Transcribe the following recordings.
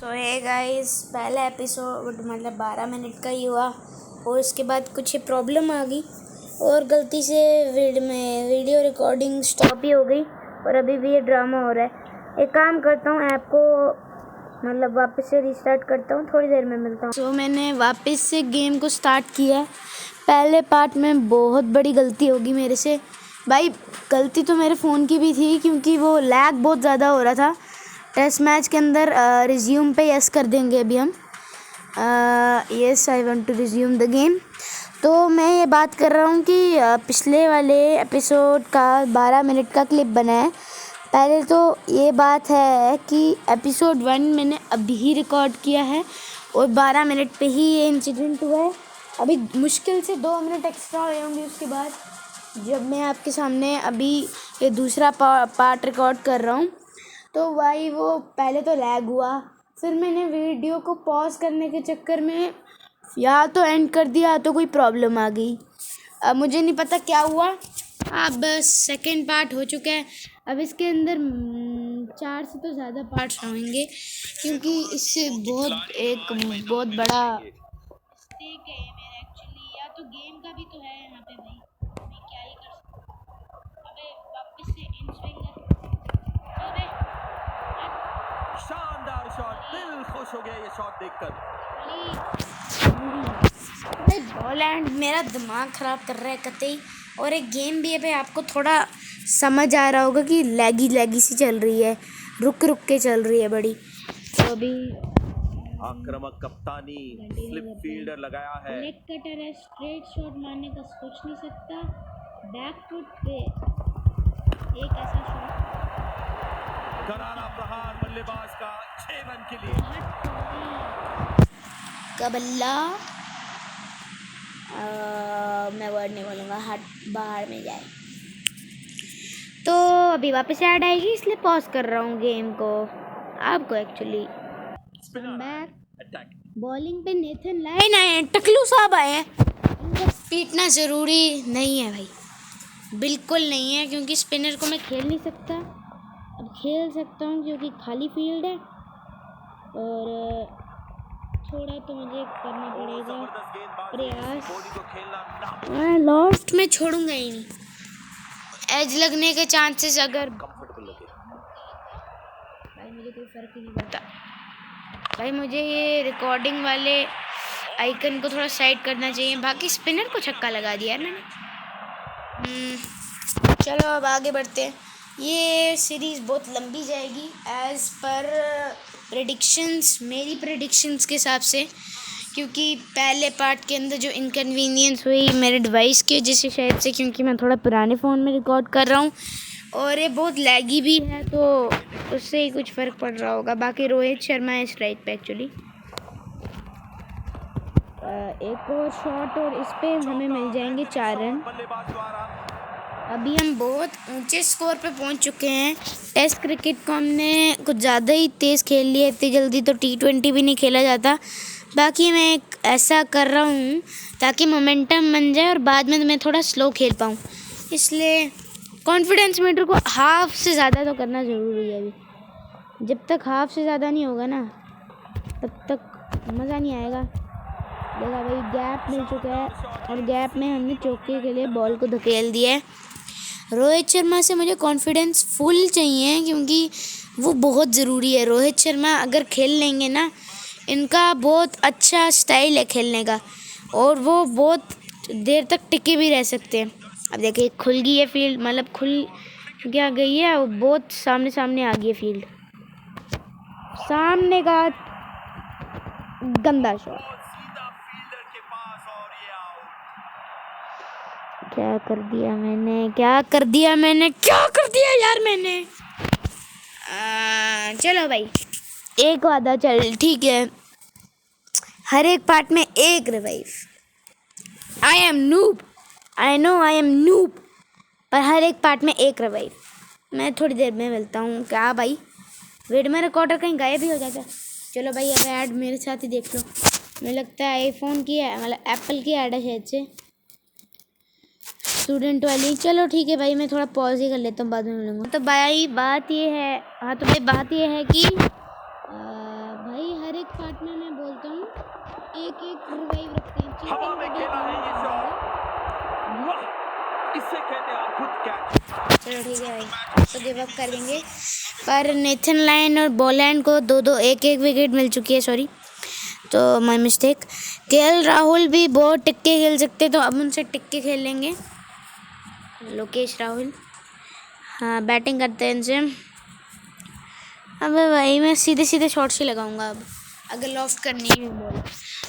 तो है गाइस, पहला एपिसोड मतलब 12 मिनट का ही हुआ और उसके बाद कुछ प्रॉब्लम आ गई और गलती से वीडियो रिकॉर्डिंग स्टॉप ही हो गई और अभी भी ये ड्रामा हो रहा है। एक काम करता हूँ, ऐप को मतलब वापस से रिस्टार्ट करता हूँ, थोड़ी देर में मिलता हूँ। तो मैंने वापस से गेम को स्टार्ट किया है। पहले पार्ट में बहुत बड़ी गलती होगी मेरे से भाई। गलती तो मेरे फ़ोन की भी थी क्योंकि वो लैग बहुत ज़्यादा हो रहा था। टेस्ट मैच के अंदर रिज्यूम पे यस कर देंगे अभी हम। Yes, I want to resume the game. तो मैं ये बात कर रहा हूँ कि पिछले वाले एपिसोड का 12 मिनट का क्लिप बना है। पहले तो ये बात है कि एपिसोड 1 मैंने अभी रिकॉर्ड किया है और 12 मिनट पे ही ये इंसिडेंट हुआ है। अभी मुश्किल से 2 मिनट एक्स्ट्रा हुए होंगे उसके बाद, जब मैं आपके सामने अभी ये दूसरा पार्ट रिकॉर्ड कर रहा हूँ। तो भाई वो पहले तो लैग हुआ, फिर मैंने वीडियो को पॉज करने के चक्कर में या तो एंड कर दिया या तो कोई प्रॉब्लम आ गई। अब मुझे नहीं पता क्या हुआ। अब बस सेकंड पार्ट हो चुका है। अब इसके अंदर 4 से तो ज़्यादा पार्ट्स होंगे क्योंकि इससे बहुत बड़ा स्टेक है मेरा एक्चुअली। या तो गेम का भी तो है यहाँ पे भाई, मैं क्या ही कर सकता हूँ। अबे वापस से इन स्विंग अबे शानदार शॉट, दिल खुश हो गया ये शॉट देखकर। भाई बॉल एंड मेरा दिमाग ख़राब कर रहा है कतई। और एक गेम भी है भाई, आपको थोड़ा समझ आ रहा होगा कि लैगी सी चल रही है, रुक के चल रही है बड़ी। तो अभी आक्रामक कप्तानी स्लिप फील्डर लगाया है। लेग कटर है, स्ट्रेट शॉट मारने का सोच नहीं सकता। बैक फुट पे एक ऐसा शॉट, करारा प्रहार बल्लेबाज का 6 रन के लिए। कबल्ला मैं वर्ड नहीं बोलूँगा, हट बाहर में जाए। तो अभी वापस ऐड आएगी इसलिए पॉज कर रहा हूँ गेम को आपको एक्चुअली। बॉलिंग पे नेथन लायन आए हैं, टकलू साहब आए हैं। इनको पीटना ज़रूरी नहीं है भाई, बिल्कुल नहीं है, क्योंकि स्पिनर को मैं खेल नहीं सकता। अब खेल सकता हूँ क्योंकि खाली फील्ड है और थोड़ा तो मुझे करना पड़ेगा प्रयास। मैं लॉफ्ट में छोड़ूंगा ही नहीं, एज लगने के चांसेस अगर भाई मुझे कोई फ़र्क ही नहीं पड़ता भाई। मुझे ये रिकॉर्डिंग वाले आइकन को थोड़ा साइड करना चाहिए। बाकी स्पिनर को छक्का लगा दिया है मैंने। चलो अब आगे बढ़ते हैं। ये सीरीज़ बहुत लंबी जाएगी एज़ पर प्रेडिक्शंस, मेरी प्रेडिक्शंस के हिसाब से, क्योंकि पहले पार्ट के अंदर जो इनकन्वीनियंस हुई मेरे डिवाइस की वजह से शायद से, क्योंकि मैं थोड़ा पुराने फ़ोन में रिकॉर्ड कर रहा हूँ और ये बहुत लैगी भी है, तो उससे ही कुछ फ़र्क पड़ रहा होगा। बाकी रोहित शर्मा है स्ट्राइक पे एक्चुअली। एक और शॉट और इस पे हमें मिल जाएंगे 4 रन। अभी हम बहुत ऊंचे स्कोर पे पहुंच चुके हैं। टेस्ट क्रिकेट को हमने कुछ ज़्यादा ही तेज़ खेल लिया, इतनी जल्दी तो T20 भी नहीं खेला जाता। बाकी मैं एक ऐसा कर रहा हूँ ताकि मोमेंटम बन जाए और बाद में मैं थोड़ा स्लो खेल पाऊँ, इसलिए कॉन्फिडेंस मीटर को हाफ से ज़्यादा तो करना ज़रूरी है। अभी जब तक हाफ से ज़्यादा नहीं होगा ना तब तक मज़ा नहीं आएगा। देखा भाई, गैप मिल चुका है और गैप में हमने चौके के लिए बॉल को धकेल दिया है। रोहित शर्मा से मुझे कॉन्फिडेंस फुल चाहिए क्योंकि वो बहुत ज़रूरी है। रोहित शर्मा अगर खेल लेंगे ना, इनका बहुत अच्छा स्टाइल है खेलने का और वो बहुत देर तक टिके भी रह सकते हैं। अब देखिए खुल गई है फील्ड, मतलब खुल क्या गई है, वो बहुत सामने आ गई है फील्ड। सामने का गंदा शॉट, क्या कर दिया यार मैंने। चलो भाई, एक वादा, चल ठीक है, हर एक पार्ट में एक revive. I am noob, I know I am noob, पर हर एक पार्ट में एक रिवाइव। मैं थोड़ी देर में मिलता हूँ। क्या भाई, वेट में रिकॉर्डर कहीं गायब ही हो जाता। चलो भाई, अब ऐड मेरे साथ ही देख लो। मुझे लगता है आईफोन की है, मतलब एप्पल की ऐड है शायद से, स्टूडेंट वाली। चलो ठीक है भाई, मैं थोड़ा पॉज ही कर लेता हूँ, बाद में मिलूँगा। तो भाई बात ये है कि भाई पार्ट में मैं बोलता हूँ एक एक रिवाइव रखते हैं। हवा में खेला है ये शॉट, वाह, इसे कहते हैं अद्भुत कैच। चलो ठीक है भाई, तो गिव अप कर देंगे। पर नेथन लायन और बॉलैंड को दो दो एक एक विकेट मिल चुकी है, सॉरी, तो माय मिस्टेक। केएल राहुल भी बहुत टिक्के खेल सकते, तो अब उनसे टिक्के खेल लेंगे। लोकेश राहुल, हाँ बैटिंग करते हैं इनसे। अबे भाई मैं सीधे सीधे शॉट्स ही लगाऊंगा अब, अगर लॉफ्ट करनी है बॉल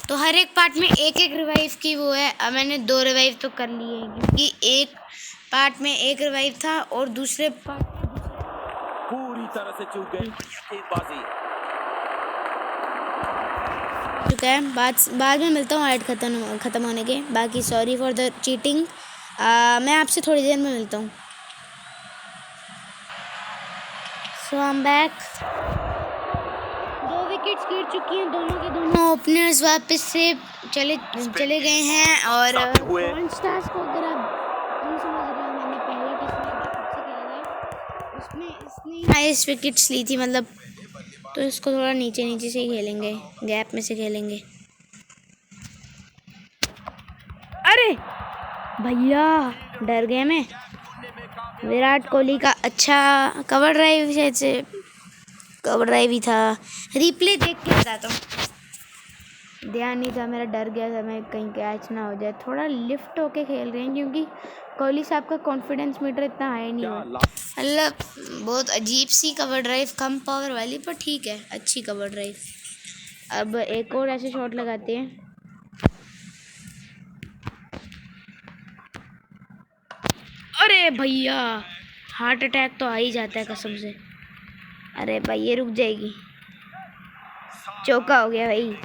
तो। हर एक पार्ट में एक एक रिवाइव की वो है। अब मैंने 2 रिवाइव तो कर लिए हैं, क्योंकि एक पार्ट में एक रिवाइव था और दूसरे पार्ट पूरी तरह से चूक गए गेंदबाजी। चुका है। बाद में मिलता हूँ ऐड ख़त्म होने के। बाकी सॉरी फॉर द चीटिंग। मैं आपसे थोड़ी देर में मिलता हूँ। सो आई एम बैक। 2 विकेट्स गिर चुकी हैं, दोनों के दोनों ओपनर्स वापस से चले गए हैं। और पॉइंट स्टार्स को अगर आप नहीं समझ रहे हो, मैंने पहले टेस्ट में खेला था, उसमें इसने हाईएस्ट विकेट्स ली थी, मतलब, तो इसको थोड़ा नीचे नीचे से ही खेलेंगे, गैप में से खेलेंगे। अरे भैया डर गए मैं। विराट कोहली का अच्छा कवर ड्राइव, शायद से कवर ड्राइव ही था, रिप्ले देख के बताता हूँ, ध्यान नहीं था मेरा, डर गया था मैं कहीं कैच ना हो जाए। थोड़ा लिफ्ट होके खेल रहे हैं, क्योंकि कोहली साहब का कॉन्फिडेंस मीटर इतना हाई नहीं है। मतलब बहुत अजीब सी कवर ड्राइव, कम पावर वाली, पर ठीक है, अच्छी कवर ड्राइव। अब एक और ऐसे शॉट लगाते हैं। अरे भैया हार्ट अटैक तो आ ही जाता है कसम से। अरे भाई ये रुक जाएगी, चौका हो गया भाई,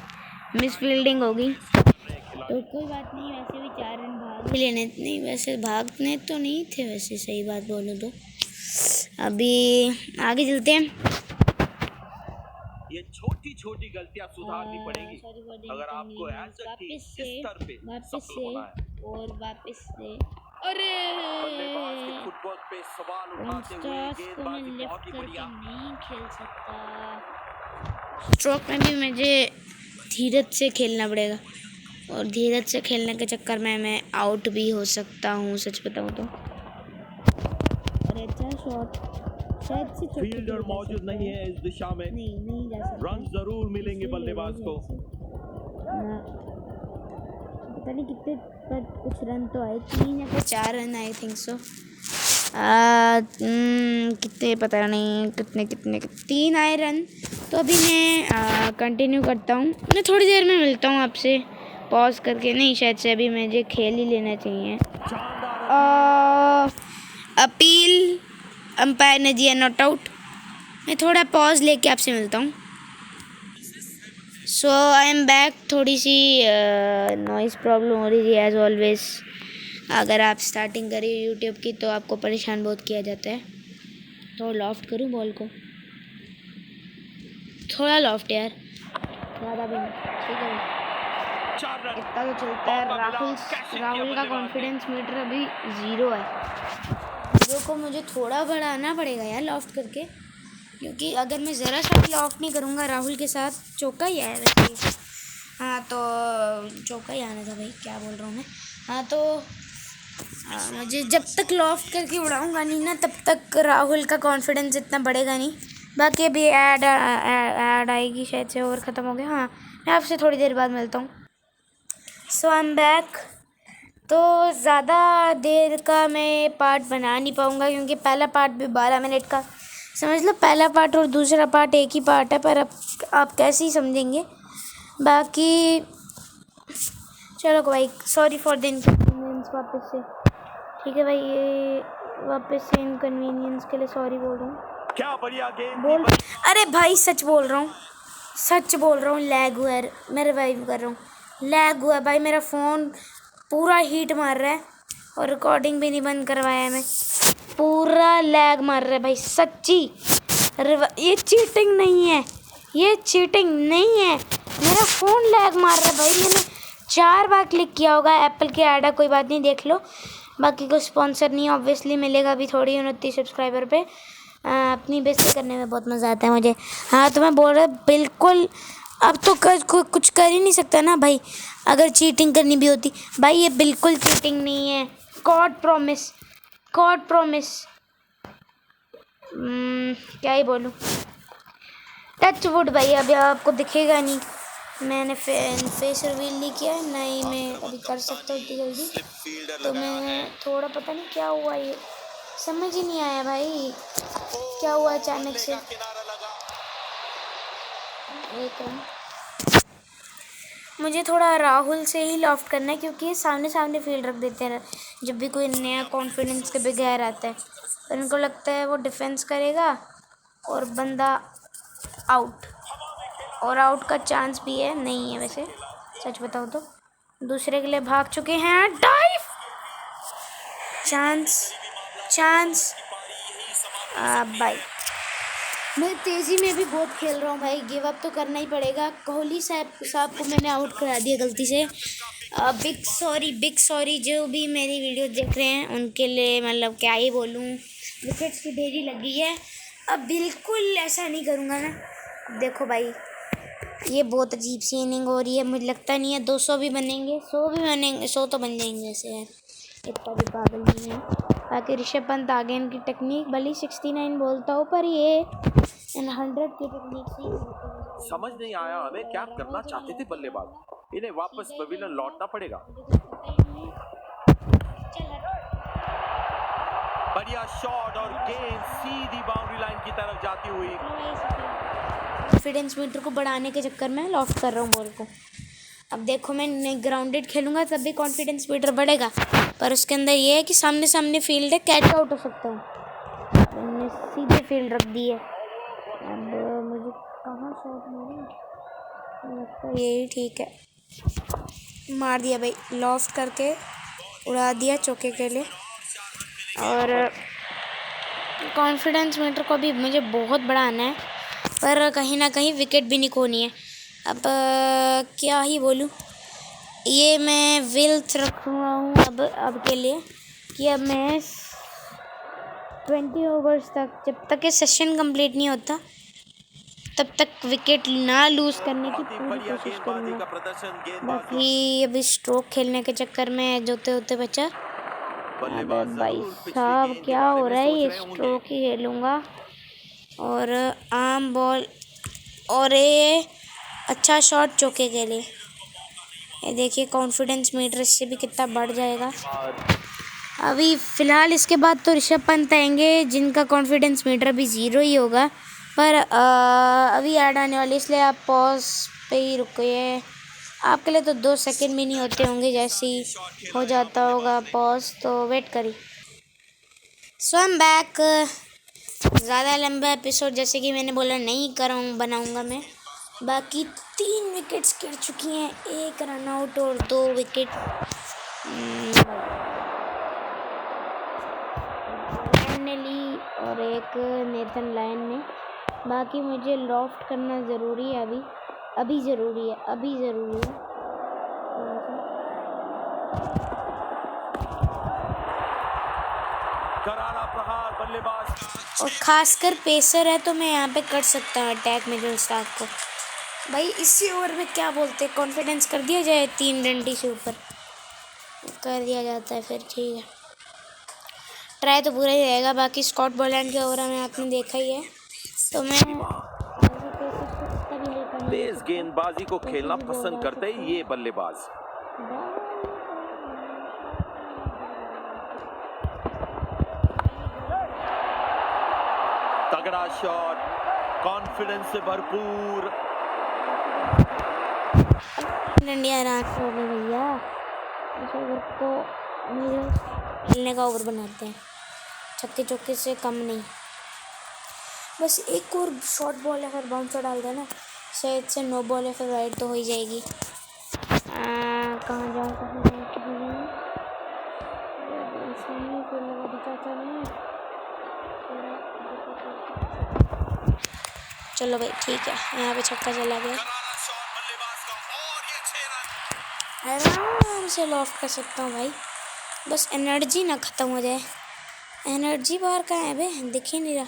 मिस फील्डिंग हो गई, तो कोई बात नहीं। वैसे भी 4 रन भाग भी लेने, नहीं वैसे भागने तो नहीं थे, वैसे सही बात बोलूँ तो। अभी आगे चलते हैं। ये छोटी छोटी गलतियां सुधारनी पड़ेंगी अगर आपको ऐसा कि इस स्तर पे सफल होना है। और वापस से अरे बल्लेबाज के फुटवर्क पे सवाल उठाते हुए गेंदबाजी बहुत ही बढ़िया। नहीं खेल सकता, स्ट्रोक में भी मुझे धीरज से खेलना पड़ेगा, और धीरज से खेलने के चक्कर में मैं आउट भी हो सकता हूँ, सच बताऊँ तो। अरे अच्छा शॉट, शायद से फील्डर मौजूद नहीं है इस दिशा में, नहीं जा सकता, रन जरूर मिलेंगे बल्लेबाज को। पता नहीं कितने, पर कुछ रन तो आए, 3 या फिर 4 रन, आई थिंक सो। कितने पता नहीं, कितने 3 आए रन। तो अभी मैं कंटिन्यू करता हूँ, मैं थोड़ी देर में मिलता हूँ आपसे, पॉज करके। नहीं शायद से अभी मुझे खेल ही लेना चाहिए। अपील, अंपायर ने दिया नॉट आउट। मैं थोड़ा पॉज लेके आपसे मिलता हूँ। सो आई एम बैक। थोड़ी सी नॉइज़ प्रॉब्लम हो रही है एज ऑलवेज। अगर आप स्टार्टिंग करें यूट्यूब की तो आपको परेशान बहुत किया जाता है। तो लॉफ्ट करूँ बॉल को, थोड़ा लॉफ्ट यार, ज़्यादा भी नहीं, ठीक है इतना तो चलता है। राहुल का कॉन्फिडेंस मीटर अभी 0 है। 0 को मुझे थोड़ा बढ़ाना पड़ेगा यार लॉफ्ट करके, क्योंकि अगर मैं ज़रा सा भी लॉफ्ट नहीं करूँगा राहुल के साथ, चौका ही आया वैसे। हाँ तो चौका ही आना था भाई, क्या बोल रहा हूँ मैं। हाँ तो मुझे जब तक लॉफ्ट करके उड़ाऊँगा नहीं ना, तब तक राहुल का कॉन्फिडेंस इतना बढ़ेगा नहीं। बाकी अभी ऐड आएगी शायद से, ओवर ख़त्म हो गया। हाँ मैं आपसे थोड़ी देर बाद मिलता हूँ। सो आई एम बैक। तो ज़्यादा देर का मैं पार्ट बना नहीं पाऊँगा, क्योंकि पहला पार्ट भी 12 मिनट का, समझ लो पहला पार्ट और दूसरा पार्ट एक ही पार्ट है, पर अब आप कैसे ही समझेंगे। बाकी चलो भाई, सॉरी फॉर द इनकन्वीनियंस वापस से, ठीक है भाई, ये वापस से इनकन्वीनियंस के लिए सॉरी बोल रहा हूँ। क्या बढ़िया गेम बोल, अरे भाई सच बोल रहा हूँ, लैग हुआ है, मैं रिवाइव कर रहा हूँ, लैग हुआ है भाई, मेरा फ़ोन पूरा हीट मार रहा है, और रिकॉर्डिंग भी नहीं बंद करवाया मैं, पूरा लैग मार रहा है भाई सच्ची। ये चीटिंग नहीं है, मेरा फ़ोन लैग मार रहा है भाई। मैंने 4 बार क्लिक किया होगा, एप्पल के ऐड है, कोई बात नहीं, देख लो। बाकी को स्पॉन्सर नहीं ऑब्वियसली मिलेगा अभी थोड़ी 29 सब्सक्राइबर पे। अपनी बेइज्जती करने में बहुत मज़ा आता है मुझे। हाँ तो मैं बोल रहा बिल्कुल अब तो कुछ कर ही नहीं सकता ना भाई। अगर चीटिंग करनी भी होती भाई, ये बिल्कुल चीटिंग नहीं है। God promise, God promise. क्या ही बोलूँ। टच वुड भाई, अभी आपको दिखेगा नहीं। मैंने फेस रिवील नहीं किया है, नहीं मैं अभी कर सकता हूँ इतनी जल्दी। तो मैं थोड़ा, पता नहीं क्या हुआ, ये समझ ही नहीं आया भाई क्या हुआ अचानक से। एक मुझे थोड़ा राहुल से ही लॉफ्ट करना है, क्योंकि सामने सामने फील्ड रख देते हैं जब भी कोई नया कॉन्फिडेंस के बगैर आता है। तो उनको लगता है वो डिफेंस करेगा और बंदा आउट, और आउट का चांस भी है, नहीं है वैसे सच बताओ तो। दूसरे के लिए भाग चुके हैं, डाइव, चांस चांस। बाय। मैं तेज़ी में भी बहुत खेल रहा हूँ भाई, गिव अप तो करना ही पड़ेगा। कोहली साहब को मैंने आउट करा दिया गलती से। Big sorry, big sorry. जो भी मेरी वीडियो देख रहे हैं उनके लिए, मतलब क्या ही बोलूँ, विकेट्स की ढेरी लगी है। अब बिल्कुल ऐसा नहीं करूँगा ना। देखो भाई, ये बहुत अजीब सी इनिंग हो रही है। मुझे लगता नहीं है 200 भी बनेंगे, 100 भी बनेंगे, 100 तो बन जाएंगे ऐसे यार, इतना भी पागल नहीं है। बाकी ऋषभ पंत आगे, इनकी टेक्निक भले 69 बोलता हूँ, पर ये 100 की टेक्निक से समझ नहीं आया हमें क्या करना चाहते थे बल्लेबाज। इन्हें वापस पवेलियन लौटना पड़ेगा। बढ़िया शॉट और गेंद सीधी बाउंड्री लाइन की तरफ जाती हुई। कॉन्फिडेंस मीटर को बढ़ाने के चक्कर में लॉफ्ट कर रहा हूँ बॉल को। अब देखो, मैं ग्राउंडेड खेलूंगा तब भी कॉन्फिडेंस मीटर बढ़ेगा, पर उसके अंदर ये है कि सामने सामने फील्ड है, कैच आउट हो सकता हूँ। मैंने सीधे फील्ड रख दी है। अब मुझे कहाँ शॉट मारूं, लगता है यही ठीक है। मार दिया भाई, लॉफ्ट करके उड़ा दिया चौके के लिए। और कॉन्फिडेंस मीटर को भी मुझे बहुत बढ़ाना है, पर कहीं ना कहीं विकेट भी नहीं खोनी है। अब क्या ही बोलूँ, ये मैं विल्थ रखूँगा हूँ अब के लिए कि अब मैं 20 ओवर्स तक, जब तक ये सेशन कंप्लीट नहीं होता तब तक विकेट ना लूज़ करने की पूरी कोशिश करूँगा। बाकी अभी स्ट्रोक खेलने के चक्कर में जोते होते बचा। अबे भाई साहब, क्या हो रहा है, ये स्ट्रोक ही खेलूँगा और आम बॉल, और ये अच्छा शॉट चौके के लिए। ये देखिए कॉन्फिडेंस मीटर इससे भी कितना बढ़ जाएगा। अभी फ़िलहाल इसके बाद तो ऋषभ पंत आएंगे, जिनका कॉन्फिडेंस मीटर भी 0 ही होगा, पर अभी ऐड आने वाली, इसलिए आप पॉज पे ही रुकिए। आपके लिए तो 2 सेकंड भी नहीं होते होंगे, जैसे ही हो जाता होगा पॉज तो वेट करिए। सो आई एम बैक। ज़्यादा लंबा एपिसोड जैसे कि मैंने बोला नहीं बनाऊँगा मैं। बाकी 3 विकेट्स गिर चुकी हैं, 1 रन आउट और 2 विकेट ने ली और एक नेथन लायन ने। बाकी मुझे लॉफ्ट करना ज़रूरी है, अभी ज़रूरी है। करारा प्रहार बल्लेबाज, और ख़ासकर पेसर है तो मैं यहाँ पे कर सकता हूँ अटैक मिडिल स्टार्क को। भाई इसी ओवर में क्या बोलते हैं, कॉन्फिडेंस कर दिया जाए 3 डंडी से ऊपर कर दिया जाता है, फिर ठीक है, ट्राई तो पूरा ही रहेगा। बाकी स्कॉट बोलैंड के ओवर में आपने देखा ही है, तो मैं तेज गेंदबाजी को खेलना पसंद करते हैं ये बल्लेबाज। तगड़ा शॉट, कॉन्फिडेंस से भरपूर। इंडिया रात हो गई भैया, इस ओवर को खेलने का ओवर बनाते हैं, छक्के चौके से कम नहीं। बस एक और शॉर्ट बॉल या फिर बाउंसर डाल देना, शायद से नो बॉल या फिर राइट तो हो ही जाएगी। कहाँ जाऊँ चलो भाई ठीक है, यहाँ पे छक्का चला गया, आराम से लॉफ्ट कर सकता हूँ भाई, बस एनर्जी ना ख़त्म हो जाए। एनर्जी बार कहाँ है बे, दिख ही नहीं रहा।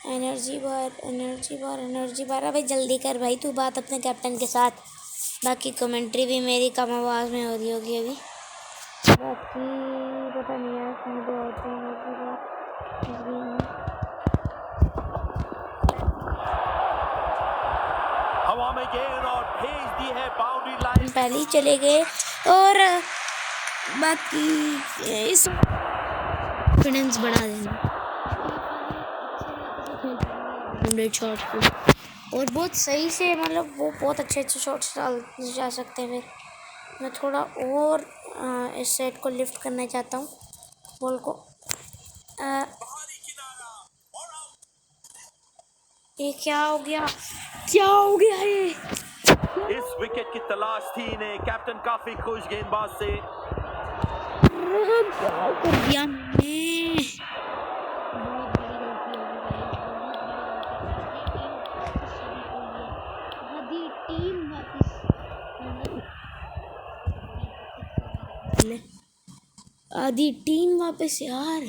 Energy bar, energy bar, energy bar. अबे जल्दी कर भाई तू बात अपने कैप्टन के साथ। बाकी कमेंट्री भी मेरी कम आवाज़ में हो रही होगी अभी। बाकी पता नहीं यार कहाँ पे आते हैं एनर्जी बार। हवा में गेंद और भेज दी है बाउंड्री लाइन। पहले ही चले गए और बाकी इस कॉन्फिडेंस बढ़ा देना 100 शॉट को और बहुत सही से मतलब वो बहुत अच्छे शॉट्स डाल जा सकते हैं। फिर मैं थोड़ा और इस सेट को लिफ्ट करना चाहता हूँ बॉल को। ये क्या हो गया, क्या हो गया ये? इस विकेट की तलाश थी इन्हें। कैप्टन काफी खुश गेंदबाज से। क्या कर दिया मैंने? आधी टीम वापस यार।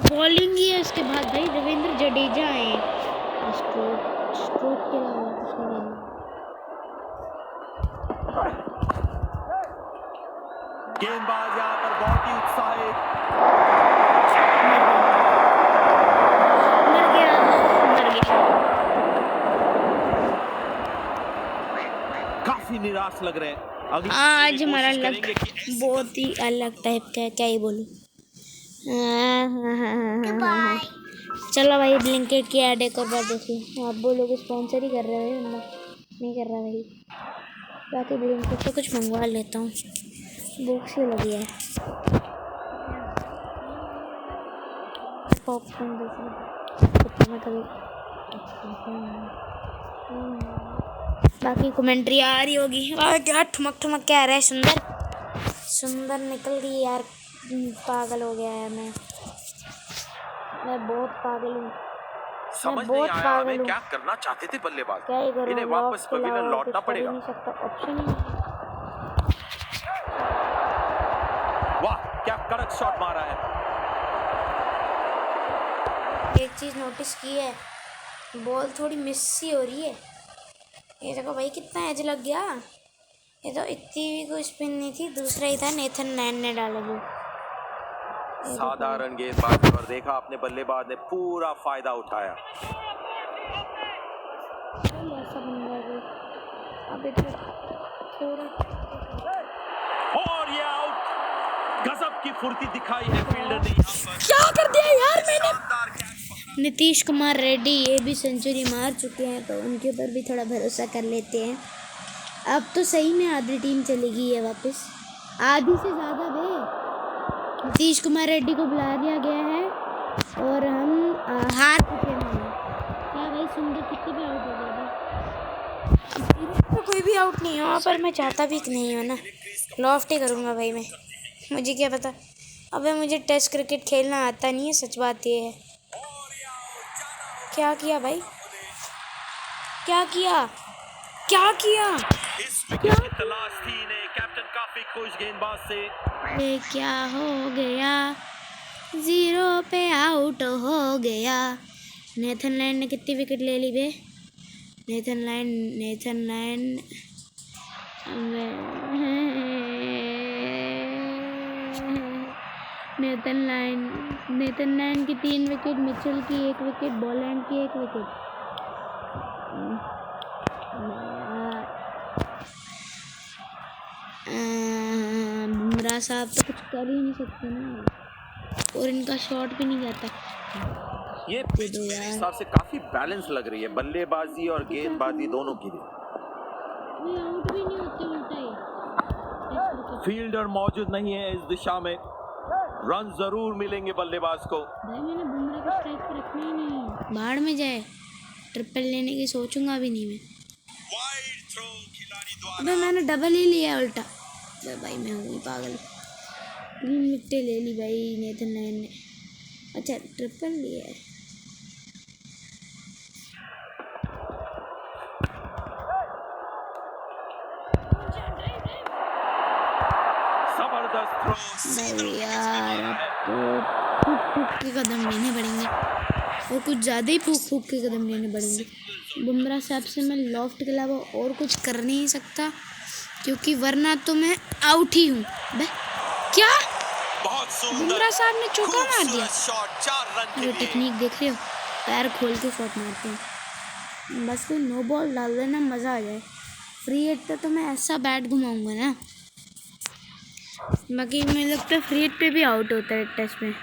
बॉलिंग ही है उसके बाद भाई रविंद्र जडेजा है। स्ट्रोक के अलावा कुछ नहीं करना। गेंदबाज यहाँ पर बहुत ही उत्साहित। मर गया। काफी निराश लग रहे हैं। आज हमारा लक बहुत ही अलग टाइप का है, क्या ही बोलूं। चलो भाई ब्लिंकिट की ऐड एक और बार देखिए। आप बोलोगे स्पॉन्सर ही कर रहे हैं हम नहीं कर रहा भाई। बाकी ब्लिंकिट से कुछ मंगवा लेता हूँ, भूख से लगी है। पॉपकॉर्न देखिए कभी। बाकी कमेंट्री आ रही होगी। क्या ठुमक ठुमक क्या रहा है? सुंदर निकल गई यार। पागल हो गया है मैं बहुत पागल हूँ। समझ नहीं आया हमें क्या करना चाहते थे बल्लेबाज। क्या ही करूँ, इन्हें वापस पवेलियन लौटना पड़ेगा। नहीं सकता, ऑप्शन ही। वाह क्या कड़क शॉट मारा है। एक चीज नोटिस की है, बॉल थोड़ी मिस सी हो रही है। ये देखो भाई कितना एज लग गया। ये तो इतनी भी कोई स्पिन नहीं थी, दूसरा ही था नेथन लायन ने डाला वो। साधारण गेंदबाजी पर देखा अपने बल्लेबाज ने पूरा फायदा उठाया। और ये आउट। गजब की फुर्ती दिखाई है फील्डर ने यहाँ पर। क्या कर दिया यार मैंने? नीतीश कुमार रेड्डी ये भी सेंचुरी मार चुके हैं तो उनके ऊपर भी थोड़ा भरोसा कर लेते हैं। अब तो सही में आधी टीम चलेगी है वापस, आधी से ज़्यादा बे। नीतीश कुमार रेड्डी को बुला दिया गया है और हम हार चुके हैं। क्या भाई सुन के कितने भी आउट हो गए? तो कोई भी आउट नहीं हुआ पर मैं चाहता भी नहीं हूँ ना, लॉफ्ट ही करूँगा भाई मैं। मुझे क्या पता। अबे मुझे टेस्ट क्रिकेट खेलना आता नहीं है, सच बात ये है। क्या किया भाई? क्या किया? क्या किया? इस विकेट की तलाश थी इन्हें। कैप्टन काफी खुश गेंदबाज से। ये क्या हो गया? 0 पे आउट हो गया। नेथन लायन ने कितनी विकेट ले ली बे? नेथन लायन की 3 विकेट, मिचेल की 1 विकेट, बॉलैंड की 1 विकेट। बुमराह साहब तो कुछ कर ही नहीं सकते ना, और इनका शॉट भी नहीं जाता। ये पिच मेरे हिसाब से काफी बैलेंस लग रही है बल्लेबाजी और गेंदबाजी दोनों के लिए। आउट भी नहीं होते उल्टा ही। फील्डर मौजूद नहीं है इस दिशा में, रन जरूर मिलेंगे बल्लेबाज को। भाई मैंने बुमराह को स्ट्राइक पर रखना ही नहीं है, बाहर में जाए। ट्रिपल लेने की सोचूंगा भी नहीं मैं। अबे मैंने डबल ही लिया उल्टा। भाई मैं हूँ पागल। 3 विकेटें ले ली भाई नेथन लायन ने। अच्छा ट्रिपल लिया है। जबरदस्त यार अब तो ठुक के कदम लेने पड़ेंगे। और कुछ ज़्यादा ही फूक फूक के कदम लेने पड़ेंगे। बुमराह साहब से मैं लॉफ्ट के अलावा और कुछ कर नहीं सकता, क्योंकि वरना तो मैं आउट ही हूँ। क्या बुमराह साहब ने चौका मार दिया। ये टेक्निक देख रहे हो, पैर खोल के शॉट मारते हैं। बस कोई नो बॉल डाल देना, मज़ा आ जाए। फ्री हिट पे तो मैं ऐसा बैट घुमाऊंगा ना, बाकी मुझे लगता है फ्री हिट पे भी आउट होता है टेस्ट में।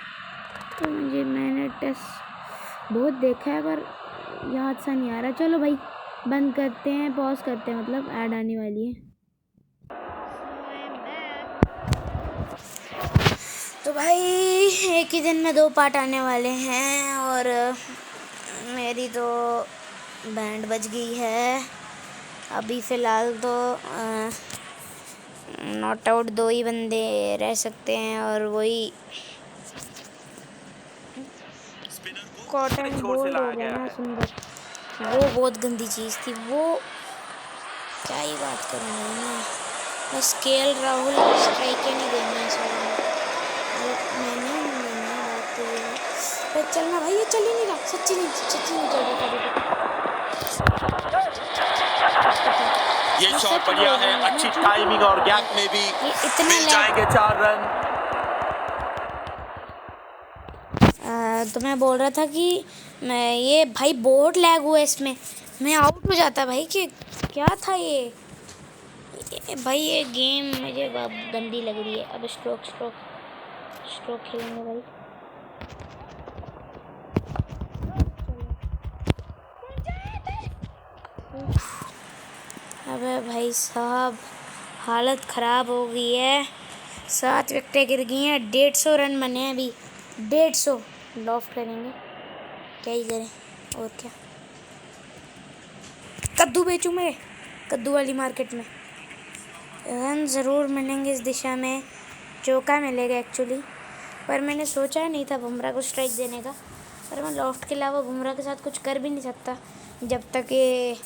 तो मैंने टेस्ट बहुत देखा है पर याद सा नहीं आ रहा। चलो भाई बंद करते हैं, पॉज करते हैं, मतलब ऐड आने वाली है। तो भाई एक ही दिन में 2 पार्ट आने वाले हैं और मेरी तो बैंड बज गई है। अभी फ़िलहाल तो नॉट आउट 2 ही बंदे रह सकते हैं और वही कॉटन बोल्ड हो गया ना सुंदर। वो बहुत गंदी चीज़ थी वो, क्या ही बात करूँ मैं। बस केएल राहुल स्ट्राइक नहीं देना इस बार। मैंने बात तो ये चलना भाई, ये चल ही नहीं रहा, सच्ची नहीं चल रहा कभी। ये शॉट बढ़िया है, अच्छी टाइमिंग और गैप में भी मिल जाएंगे 4 रन। तो मैं बोल रहा था कि मैं ये भाई बहुत लैग हुआ इसमें, मैं आउट हो जाता भाई। कि क्या था ये भाई, ये गेम मुझे गंदी लग रही है। अब स्ट्रोक खेलेंगे भाई। अबे भाई साहब हालत ख़राब हो गई है। 7 विकेटें गिर गई हैं, 150 रन बने हैं अभी। 150 लॉफ्ट करेंगे, क्या ही करें और क्या। कद्दू बेचूं मैं कद्दू वाली मार्केट में। रन ज़रूर मिलेंगे इस दिशा में, चौका मिलेगा एक्चुअली, पर मैंने सोचा नहीं था बुमराह को स्ट्राइक देने का। पर मैं लॉफ्ट के अलावा बुमराह के साथ कुछ कर भी नहीं सकता जब तक ये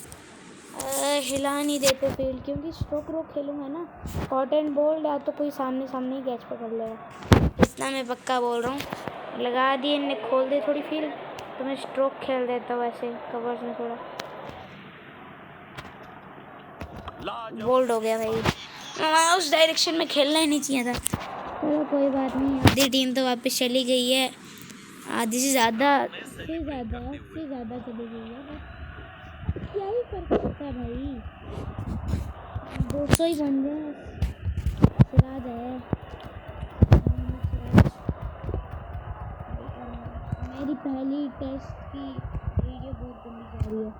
हिला नहीं देते फील्ड, क्योंकि स्ट्रोक रोक खेलूँगा ना। कॉटन बोल्ड या तो कोई सामने ही कैच पकड़ लेगा, इतना मैं पक्का बोल रहा हूँ। लगा दिए इनने, खोल दे थोड़ी फील्ड तो मैं स्ट्रोक खेल देता हूँ ऐसे कवर्स में। थोड़ा बोल्ड हो गया भाई, उस डायरेक्शन में खेलना ही नहीं चाहिए था। चलो कोई बात नहीं, आधी टीम तो वापस चली गई है, आधी से ज़्यादा चली गई है। क्या ही कर सकता है भाई, 200 ही बन गए। सिराज है, मेरी पहली टेस्ट की वीडियो बहुत गंदी जा रही है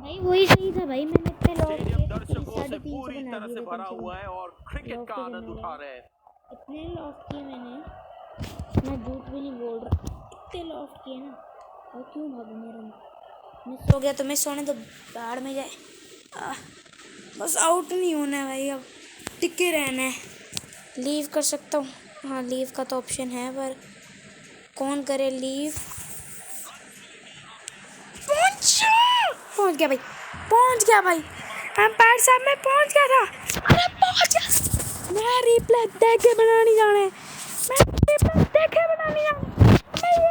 भाई। वही सही था भाई, मैंने इतने दर्शकों से पूरी तरह से भरा हुआ है और क्रिकेट का आनंद उठा रहे हैं। इतने लॉफ्ट किए मैंने, मैं झूठ भी नहीं बोल रहा, इतने लॉफ्ट किए ना। और क्यों भागू, मेरा मिस हो गया तो मिस होने तो बाहर में जाए। बस आउट नहीं होना है भाई, अब टिके रहना है। लीव कर सकता हूँ, हाँ लीव का तो ऑप्शन है, पर कौन करे लीव। पहुँच गया भाई, अंपायर साहब मैं पहुँच गया था। अरे पहुँच गया, मैं रिप्ले देखे बना नहीं जाना है, ये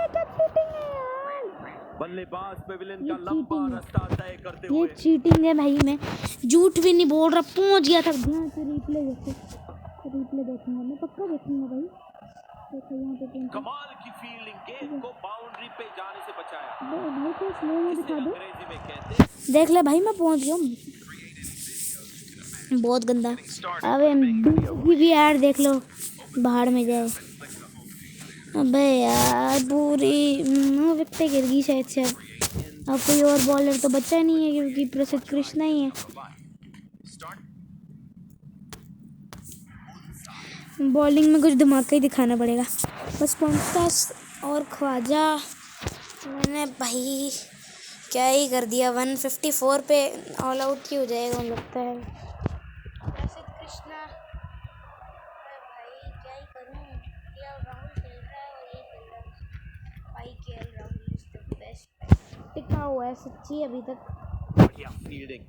क्या चीटिंग है यार। बल्लेबाज पेविलियन का लंबा रास्ता तय करते हुए, ये चीटिंग है भाई, मैं झूठ भी नहीं बोल रहा, पहुँच गया था। ध्यान से रिप्ले देखूंगा मैं, पक्का देखूंगा भाई। देखो यहाँ पे कमाल की फील्डिंग, गेंद को बाउंड्री पे जाने से बचाया। भाई को स्लो में दिखा दो, अंग्रेजी में कहते हैं। देख ले भाई मैं पहुँच गया हूँ। बहुत गंदा, अब भी यार देख लो, बाहर में जाए। अबे यार पूरी विकेटें गिर गई शायद से। अब कोई और बॉलर तो बचा नहीं है, क्योंकि प्रसिद्ध कृष्णा ही है। बॉलिंग में कुछ धमाका ही दिखाना पड़ेगा। बस 50 और ख्वाजा, मैंने भाई क्या ही कर दिया। 154 पे ऑल आउट ही हो जाएगा लगता है। प्रसिद्ध कृष्णा भाई क्या ही करूँ, राहुल खेल रहा है और ये खेल रहा है भाई। KL Rahul is the best, टिका हुआ है सच्ची अभी तक। बढ़िया फील्डिंग,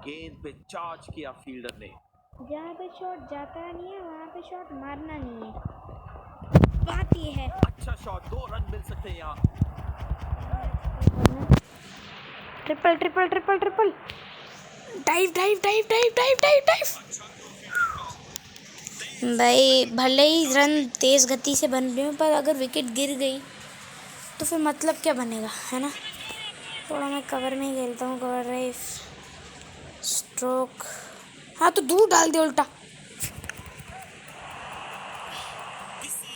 गेंद पे चार्ज किया फील्डर ने। जहाँ पे शॉट जाता नहीं है वहाँ पे शॉट मारना नहीं है, बात ये है। अच्छा शॉट, 2 रन मिल सकते हैं यहाँ। Triple triple triple triple, dive dive dive dive dive dive dive. भाई भले ही रन तेज़ गति से बन रहे हो, पर अगर विकेट गिर गई तो फिर मतलब क्या बनेगा, है ना। थोड़ा मैं कवर में ही खेलता हूँ, कवर ड्राइव, स्ट्रोक। हाँ तो दूर डाल दे उल्टा।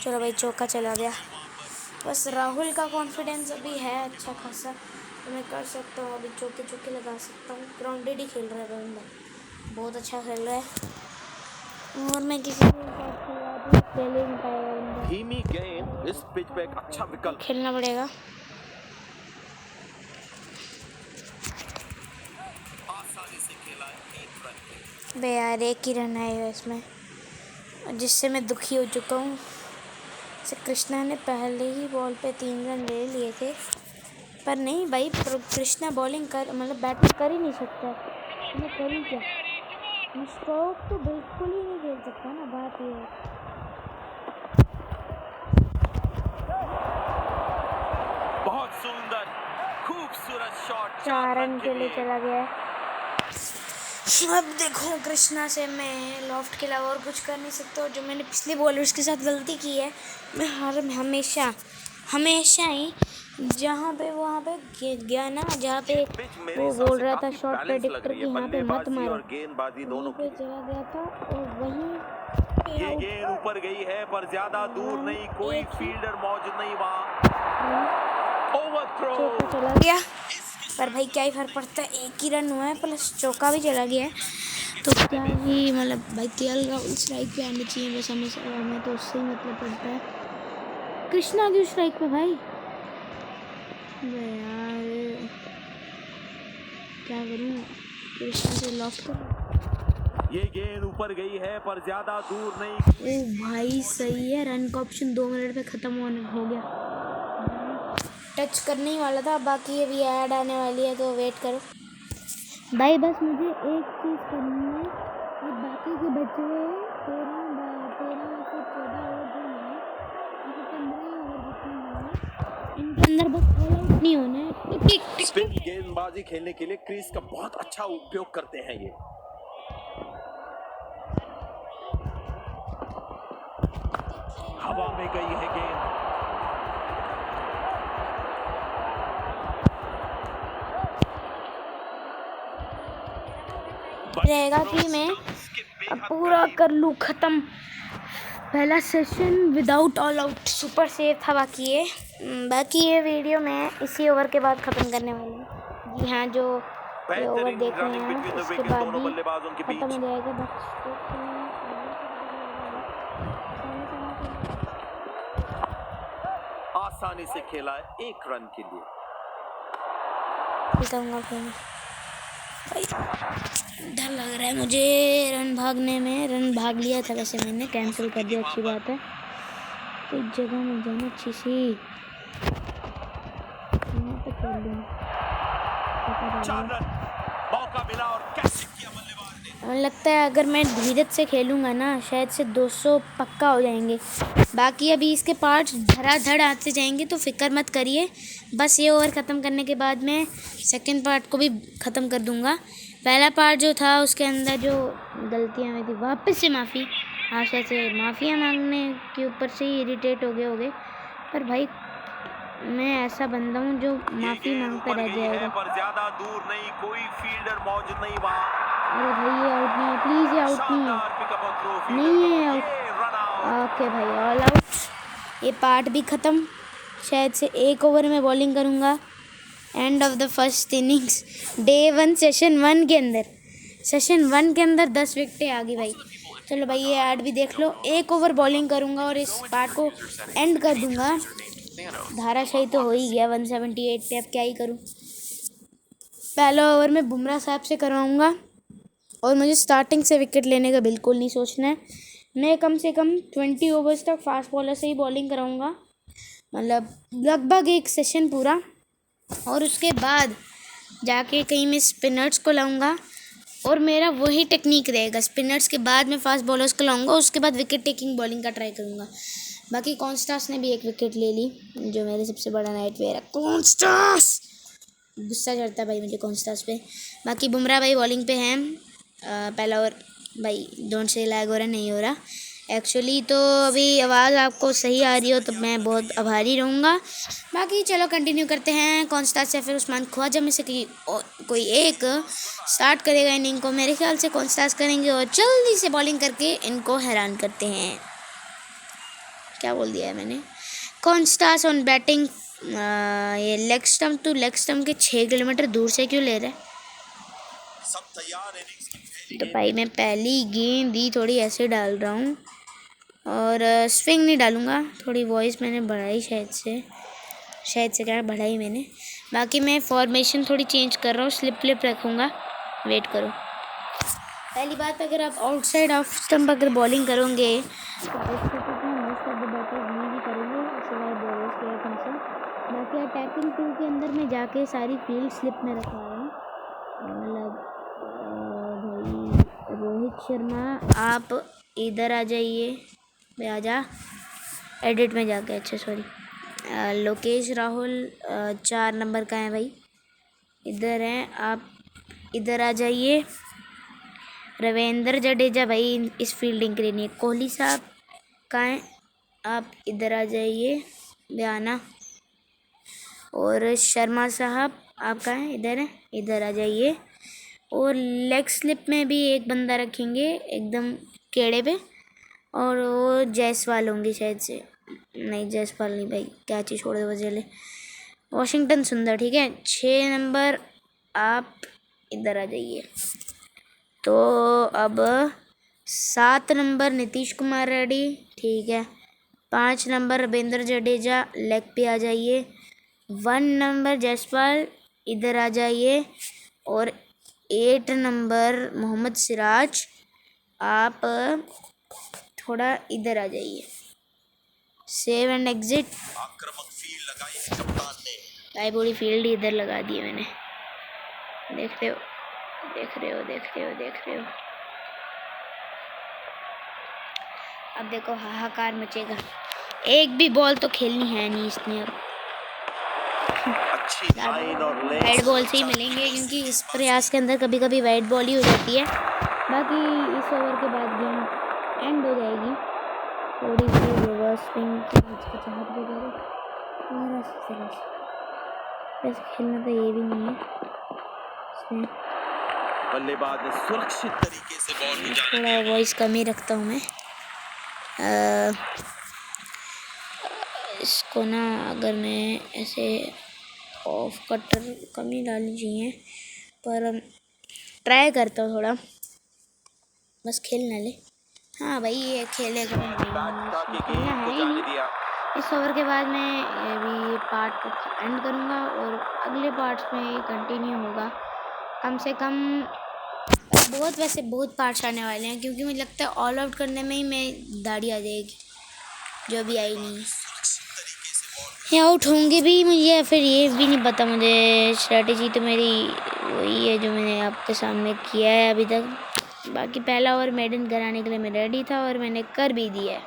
चलो भाई चौका चला गया। बस राहुल का कॉन्फिडेंस अभी है अच्छा खासा, तो मैं कर सकता हूँ अभी, चौके चौके लगा सकता हूँ। ग्राउंडेड ही खेल रहा है बंदा, बहुत अच्छा खेल रहा है, और मैं किसी को खेल ही नहीं पाएगा। धीमी गेंद, इस पिच पे एक अच्छा विकल्प खेलना पड़ेगा। बे यार एक ही रन आएगा इसमें, जिससे मैं दुखी हो चुका हूँ। कृष्णा ने पहले ही बॉल पे 3 रन ले लिए थे, पर नहीं भाई, कृष्णा बॉलिंग कर मतलब बैटिंग कर ही नहीं सकता, मैं करूँ क्या। स्ट्रोक तो बिल्कुल ही नहीं खेल सकता ना, बात ये है। बहुत सुंदर खूबसूरत शॉट, 4 रन के लिए चला गया है। अब देखो कृष्णा से मैं लॉफ्ट के अलावा और कुछ कर नहीं सकता, और जो मैंने पिछले बॉलर्स के साथ गलती की है, मैं हमेशा ही जहाँ पे वहाँ पे गया ना, जहाँ पे वो बोल रहा था शॉट प्रेडिक्टर की यहाँ पे मत मारो, गेंदबाजी दोनों पे चला गया था, और वहीं ये गेंद ऊपर गई है पर ज्यादा दूर नहीं, कोई फील्डर मौजूद नहीं वहाँ। ओवरथ्रो चला गया, पर भाई क्या ही फर्क पड़ता है, एक ही रन हुआ है प्लस चौका भी चला गया है, तो क्या ही मतलब भाई, केएल राहुल स्ट्राइक पे आने चाहिए बस हमें तो उससे ही मतलब पड़ता है। कृष्णा की स्ट्राइक पे भाई, यार क्या करूँ, कृष्णा से लॉस्ट कर। ये गेंद ऊपर गई है पर ज्यादा दूर नहीं। ओ भाई सही है, रन का ऑप्शन 2 मिनट पे खत्म हो गया। टच करने ही वाला था, बाकी अभी ऐड आने वाली है तो वेट करो भाई। बस मुझे एक चीज़ करनी है, ये बाकी के बचे हुए 13 से 14 ओवर जो हैं, इनके 15 ओवर जितने हैं, इनके अंदर बस ऑल आउट नहीं होना है। स्पिन गेंदबाजी खेलने के लिए क्रीज का बहुत अच्छा उपयोग करते हैं ये। हवा में गई है गेंद, रहेगा कि मैं पूरा कर लूँ ख़त्म पहला session without all out. Super safe था बाकी ये वीडियो मैं इसी ओवर के बाद ख़त्म करने वाली हूँ। जी हाँ, जो ये ओवर देख रहे हैं उसके बाद ही ख़त्म हो जाएगा। आसानी से खेला है 1 रन के लिए। डर लग रहा है मुझे रन भागने में। रन भाग लिया था वैसे, मैंने कैंसिल कर दिया, अच्छी बात है। तो जगह में जाना अच्छी सी तो कर दूँ। मौका मिला और कैसे किया बल्लेबाज ने। लगता है अगर मैं धीरज से खेलूँगा ना, शायद से 200 पक्का हो जाएंगे। बाकी अभी इसके पार्ट्स धड़ाधड़ आते जाएंगे, तो फिक्र मत करिए। बस ये ओवर ख़त्म करने के बाद मैं सेकंड पार्ट को भी ख़त्म कर दूँगा। पहला पार्ट जो था उसके अंदर जो गलतियाँ हुई थी, वापस से माफ़ी, आशा से माफ़िया मांगने के ऊपर से ही इरिटेट हो गए। पर भाई मैं ऐसा बंदा हूँ जो माफ़ी मांगता रह जाएगा। पर ज्यादा दूर नहीं, कोई फील्डर मौजूद नहीं वहाँ। अरे भाई ये आउट नहीं है, प्लीज़ ये आउट नहीं है, नहीं है आउट। ओके भाई ऑल आउट। ये पार्ट भी ख़त्म। शायद से 1 ओवर में बॉलिंग करूँगा। End of the first innings, day 1 session 1 के अंदर 10 विकेटें आ गई भाई। चलो भाई ये ऐड भी देख लो। 1 ओवर बॉलिंग करूँगा और इस पार्ट को एंड कर दूँगा। धाराशाही तो हो ही गया 178 पे, अब क्या ही करूँ। पहला ओवर में बुमराह साहब से करवाऊँगा, और मुझे स्टार्टिंग से विकेट लेने का बिल्कुल नहीं सोचना है। मैं कम से कम 20 ओवर्स तक फास्ट बॉलर से ही बॉलिंग कराऊँगा, मतलब लगभग 1 सेशन पूरा। और उसके बाद जाके कहीं मैं स्पिनर्स को लाऊंगा, और मेरा वही टेक्निक रहेगा। स्पिनर्स के बाद मैं फास्ट बॉलर्स को लाऊंगा, उसके बाद विकेट टेकिंग बॉलिंग का ट्राई करूंगा। बाकी कॉन्स्टास ने भी 1 विकेट ले ली, जो मेरे सबसे बड़ा नाइटमेयर है। कॉन्स्टास गुस्सा चढ़ता है भाई मुझे कॉन्स्टास पे। बाकी बुमराह भाई बॉलिंग पे हैं। पहला ओवर भाई डोंट से लैग हो रहा, नहीं हो रहा एक्चुअली। तो अभी आवाज़ आपको सही आ रही हो तो मैं बहुत आभारी रहूँगा। बाकी चलो कंटिन्यू करते हैं। कॉन्स्टास या फिर उस्मान ख्वाजा में से कोई एक स्टार्ट करेगा इनिंग को। मेरे ख्याल से कॉन्स्टास करेंगे और जल्दी से बॉलिंग करके इनको हैरान करते हैं। क्या बोल दिया है मैंने? Konstas on batting. ये leg stump to leg stump के 6 किलोमीटर दूर से क्यों ले रहे हैं? तो भाई मैं पहली गेंद दी थोड़ी ऐसे डाल रहा हूँ और स्विंग नहीं डालूँगा। थोड़ी वॉइस मैंने बढ़ाई शायद से क्या बढ़ाई मैंने। बाकी मैं फॉर्मेशन थोड़ी चेंज कर रहा हूँ, स्लिप रखूँगा, वेट करो। पहली बात, अगर आप आउटसाइड ऑफ स्टम्प अगर बॉलिंग करोगे तो मोस्ट ऑफ द बैटर्स नहीं भी करेंगे सिवाय बॉलर्स के कंसर्न। बाकी अटैकिंग टू के अंदर मैं जाके सारी फील्ड स्लिप में रखा हूँ। मतलब भाई रोहित शर्मा आप इधर आ जाइए, मैं आजा एडिट में जाके। अच्छा सॉरी, लोकेश राहुल 4 नंबर का है भाई, इधर हैं आप, इधर आ जाइए। रविंद्र जडेजा भाई इस फील्डिंग के लिए नहीं। कोहली साहब कहाँ हैं? आप इधर आ जाइए, बयाना। और शर्मा साहब आप कहाँ हैं? इधर हैं, इधर आ जाइए। और लेग स्लिप में भी एक बंदा रखेंगे एकदम केड़े पे, और वो जायसवाल होंगे शायद से। नहीं जायसवाल नहीं भाई, क्या चीज़ छोड़ दो चले। वाशिंगटन सुंदर, ठीक है। 6 नंबर आप इधर आ जाइए। तो अब 7 नंबर नीतीश कुमार रेड्डी, ठीक है। 5 नंबर रविंद्र जडेजा लेग पे आ जाइए। 1 नंबर जायसवाल इधर आ जाइए। और 8 नंबर मोहम्मद सिराज आप थोड़ा इधर आ जाइए। Save and exit. आक्रामक फील्ड लगाई कप्तान ने। भाई पूरी फील्ड इधर लगा दी है मैंने, देख रहे हो। अब देखो हाहाकार मचेगा। एक भी बॉल तो खेलनी है नहीं इसने। अब वाइड बॉल से ही मिलेंगे क्योंकि इस प्रयास के अंदर कभी कभी वाइड बॉल ही हो जाती है। बाकी इस ओवर के बाद गेम एंड हो जाएगी। थोड़ी सी रिवर्स स्विंग की हिचकिचाहट भी करो। वैसे खेलना तो ये भी नहीं है। बल्लेबाज ने सुरक्षित तरीके से बॉल थोड़ा वॉइस कम ही रखता हूँ मैं। इसको ना अगर मैं ऐसे ऑफ कटर कम ही डालनी चाहिए, पर ट्राई करता हूँ थोड़ा, बस खेल ना ले। हाँ भाई ये खेलेगा खेलना है ही नहीं। इस ओवर के बाद मैं अभी पार्ट को एंड करूँगा और अगले पार्ट्स में कंटिन्यू होगा। कम से कम बहुत पार्ट्स आने वाले हैं क्योंकि मुझे लगता है ऑल आउट करने में ही मैं दाढ़ी आ जाएगी, जो भी आई नहीं है। ये आउट होंगे भी मुझे या फिर ये भी नहीं पता मुझे। स्ट्रेटेजी तो मेरी वही है जो मैंने आपके सामने किया है अभी तक। बाकी पहला ओवर मेडन कराने के लिए मैं रेडी था और मैंने कर भी दिया है।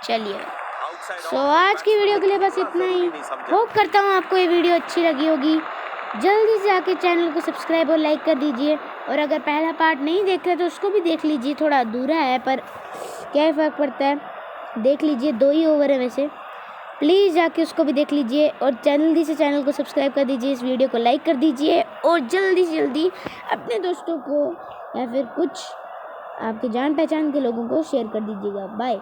चलिए सो आज की वीडियो के लिए बस इतना ही। होप करता हूँ आपको ये वीडियो अच्छी लगी होगी। जल्दी से आके चैनल को सब्सक्राइब और लाइक कर दीजिए। और अगर पहला पार्ट नहीं देख रहे तो उसको भी देख लीजिए, थोड़ा अधूरा है पर क्या फ़र्क पड़ता है, देख लीजिए। 2 ही ओवर है वैसे, प्लीज़ जाके उसको भी देख लीजिए। और जल्दी से चैनल को सब्सक्राइब कर दीजिए, इस वीडियो को लाइक कर दीजिए और जल्दी से जल्दी अपने दोस्तों को या फिर कुछ आपके जान पहचान के लोगों को शेयर कर दीजिएगा। बाय।